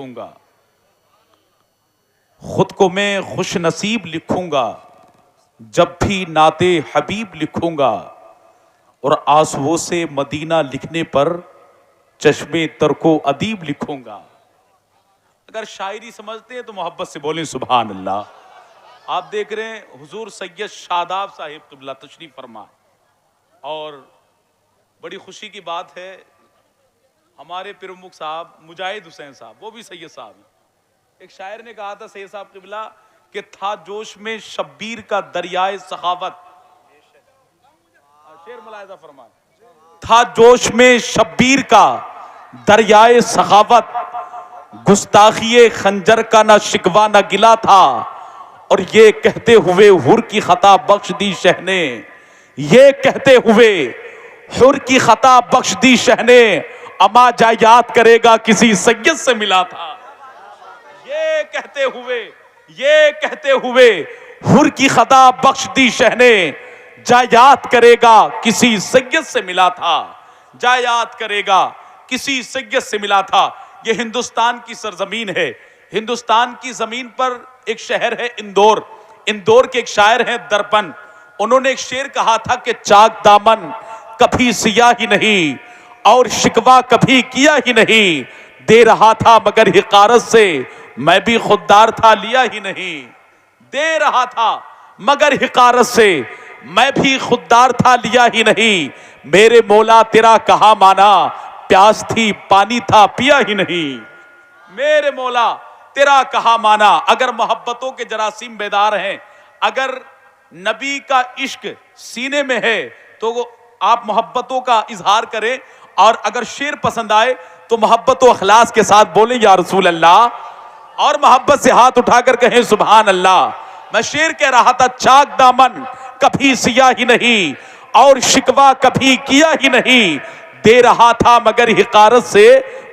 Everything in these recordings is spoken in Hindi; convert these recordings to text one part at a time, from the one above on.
लिखूंगा, खुद को मैं खुश नसीब लिखूंगा जब भी नाते हबीब लिखूंगा, और आंसुओं से मदीना लिखने पर चश्मे तरको अदीब लिखूंगा। अगर शायरी समझते हैं तो मोहब्बत से बोलें सुभान अल्लाह। आप देख रहे हैं हुजूर सैयद शादाब साहिब क़िबला तशरीफ फरमा, और बड़ी खुशी की बात है हमारे प्रमुख साहब मुजाहिद हुसैन साहब, वो भी सैयद साहब हैं। एक शायर ने कहा था सैयद साहब क़िबला कि था जोश में शब्बीर का दरियाए सखावत, शेर मुलाहिजा फरमान, था जोश में शब्बीर का दरियाए सखावत, गुस्ताखिए खंजर का ना शिकवा ना गिला था, और ये कहते हुए हुर की खता बख्श दी शहने, ये कहते हुए हुर की खता बख्श दी शहने, अमा जा याद करेगा किसी सैयद से मिला था। ये कहते हुए हुर की खता बख्श दी शहने, जा याद करेगा किसी सैयद से मिला था, जा याद करेगा किसी सैयद से मिला था। ये हिंदुस्तान की सरजमीन है। हिंदुस्तान की जमीन पर एक शहर है इंदौर। इंदौर के एक शायर हैं दर्पण, उन्होंने एक शेर कहा था कि चाक दामन कभी सिया ही नहीं और शिकवा कभी किया ही नहीं, दे रहा था मगर हिकारत से मैं भी खुददार था लिया ही नहीं, दे रहा था मगर हिकारत से मैं भी खुददार था लिया ही नहीं, मेरे मौला तेरा कहा माना प्यास थी पानी था पिया ही नहीं, मेरे मौला तेरा कहा माना। अगर मोहब्बतों के जरासीम बेदार हैं, अगर नबी का इश्क सीने में है तो आप मोहब्बतों का इजहार करें, और अगर शेर पसंद आए तो मोहब्बत व अखलास के साथ बोले या रसूल अल्लाह, और मोहब्बत से हाथ उठाकर कहें सुभान अल्लाह। मैं शेर कह रहा था, चाक दामन कभी सिया ही नहीं और शिकवा कभी किया ही नहीं, दे रहा था मगर हिकारत से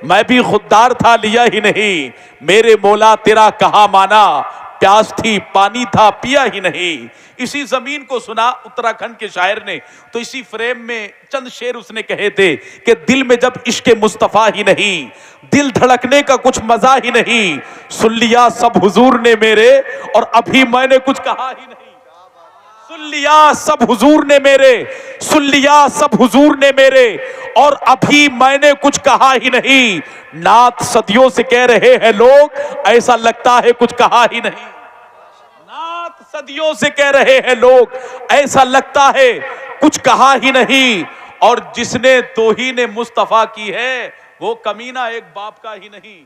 मैं भी खुददार था लिया ही नहीं, मेरे मौला तेरा कहा माना प्यास थी पानी था पिया ही नहीं। इसी जमीन को सुना उत्तराखंड के शायर ने, तो इसी फ्रेम में चंद शेर उसने कहे थे कि दिल में जब इश्क मुस्तफा ही नहीं, दिल धड़कने का कुछ मजा ही नहीं, सुन लिया सब हुजूर ने मेरे और अभी मैंने कुछ कहा ही नहीं, सुन लिया सब हुजूर ने मेरे, सुन लिया सब हुजूर ने मेरे और अभी मैंने कुछ कहा ही नहीं, नात सदियों से कह रहे हैं लोग ऐसा लगता है कुछ कहा ही नहीं, नात सदियों से कह रहे हैं लोग ऐसा लगता है कुछ कहा ही नहीं, और जिसने तौहीन मुस्तफा की है वो कमीना एक बाप का ही नहीं।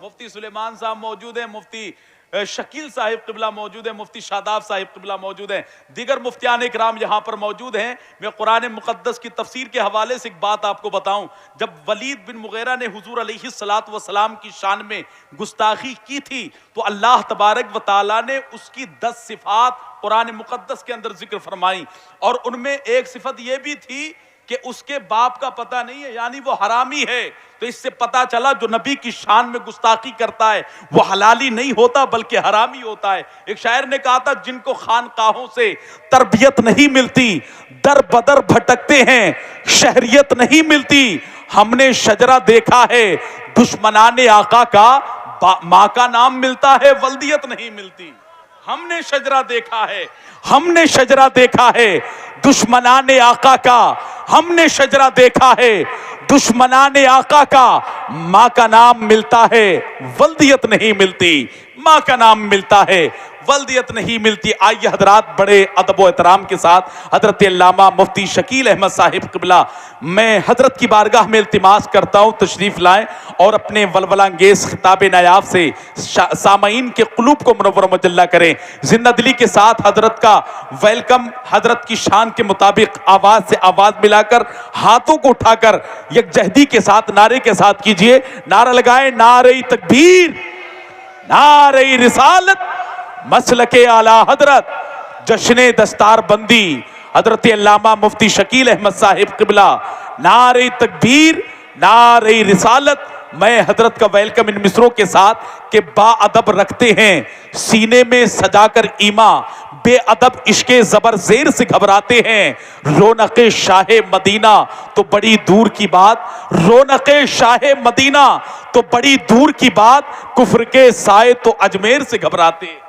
मुफ्ती सुलेमान साहब मौजूद हैं, मुफ्ती शकील साहिब क़िबला मौजूद है, मुफ्ती शादाब साहिब क़िबला मौजूद हैं, दीगर मुफ्तियान इकराम यहाँ पर मौजूद हैं। मैं कुरान मुक़द्दस की तफसीर के हवाले से एक बात आपको बताऊं, जब वलीद बिन मुग़ीरा ने हुजूर अलैहिस्सलातु वस्सलाम की शान में गुस्ताखी की थी तो अल्लाह तबारक व तआला ने उसकी 10 सिफ़ात कुरान मुक़द्दस के अंदर जिक्र फरमाई, और उनमें एक सिफत यह भी थी कि उसके बाप का पता नहीं है, यानी वो हरामी है। तो इससे पता चला जो नबी की शान में गुस्ताखी करता है वो हलाली नहीं होता बल्कि हरामी होता है। एक शायर ने कहा था, जिनको खानकाहों से तरबियत नहीं मिलती दर बदर भटकते हैं, शहरियत नहीं मिलती, हमने शजरा देखा है दुश्मनाने आका का माँ का नाम मिलता है वल्दियत नहीं मिलती, हमने शजरा देखा है, हमने शजरा देखा है दुश्मनाने आका का, हमने शजरा देखा है दुश्मनाने आका का, माँ का नाम मिलता है वल्दियत नहीं मिलती, माँ का नाम मिलता है वल्दियत नहीं मिलती। आइए हजरात, बड़े अदब व एहतराम के साथ हजरत अल्लामा मुफ्ती शकील अहमद साहिब क़िबला, मैं हजरत की बारगाह में इल्तिमास करता हूँ तशरीफ लाएं और अपने वलवला अंगेज खिताब नायाब से सामईन के क़ुलूब को मुनव्वर मुजल्ला करें। जिंदा दिली के साथ हजरत का वेलकम, हजरत की शान के मुताबिक आवाज से आवाज मिलाकर हाथों को उठाकर यकजहदी के साथ नारे के साथ कीजिए। नारा लगाए, नारे तकबीर, नारे रिसालत, मसलके आला हजरत, जश्ने दस्तार बंदी, हजरत अल्लामा मुफ्ती शकील अहमद साहिब क़िबला, नारे तकबीर, नारे रिसालत, मैं हजरत का वेलकम इन मिसरों के साथ के बाअदब रखते हैं सीने में सजाकर ईमा, बेअदब इश्के जबर जेर से घबराते हैं। रौनके शाहे मदीना तो बड़ी दूर की बात, रौनके शाहे मदीना तो बड़ी दूर की बात, कुफ्र के साए तो अजमेर से घबराते हैं।